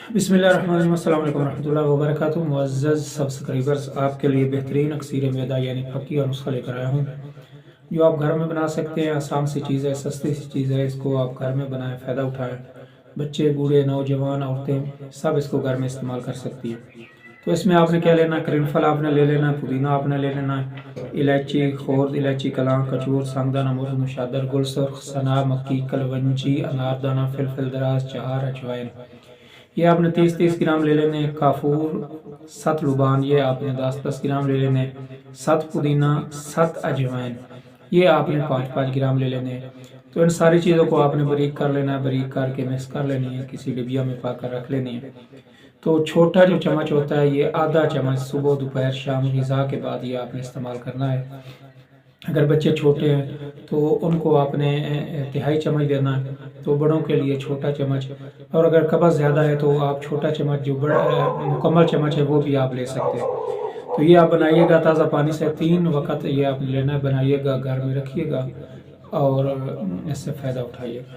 बिस्मिल्लाहिर्रहमानिर्रहीम, अस्सलाम वालेकुम रहमतुल्लाहि व बरकातुहू। मुअज़्ज़ज़ सब्सक्राइबर्स, आपके लिए बेहतरीन अक्सीर मैदा यानी फक्की और नुस्खा लेकर आया हूँ, जो आप घर में बना सकते हैं। आसान सी चीज़ है, सस्ती सी चीज़ है। इसको आप घर में बनाएं, फ़ायदा उठाएं। बच्चे, बूढ़े, नौजवान, औरतें सब इसको घर में इस्तेमाल कर सकती हैं। तो इसमें आपने क्या लेना है, करिनफल आपने ले लेना है, पुदीना आपने ले लेना है, इलायची, खोर्द इलायची, कलां, कचूर, सांगदाना, मुर्ग, नौशादर, गुलसुर्ख, सना, मक्की, कलवंजी, अनारदाना, फिलफिल दराज, चार, अजवाइन, ये आपने 30-30 ग्राम ले लेने। काफूर, 7 लुबान, ये आपने 10-10 ग्राम ले लेने। 7 पुदीना, 7 अजवाइन, ये आपने 5-5 ग्राम ले लेने। तो इन सारी चीज़ों को आपने बारीक कर लेना है, बारीक करके मिक्स कर लेनी है, किसी डिबिया में पाकर रख लेनी है। तो छोटा जो चम्मच होता है, ये आधा चम्मच सुबह, दोपहर, शाम ग़िज़ा के बाद ये आपने इस्तेमाल करना है। अगर बच्चे छोटे हैं तो उनको आपने तिहाई चम्मच देना है, तो बड़ों के लिए छोटा चम्मच। और अगर कब्ज़ ज़्यादा है तो आप छोटा चम्मच, जो बड़ा मुकम्मल चम्मच है, वो भी आप ले सकते हैं। तो ये आप बनाइएगा ताज़ा पानी से, 3 वक्त ये आप लेना बनाइएगा, घर में रखिएगा और इससे फ़ायदा उठाइएगा।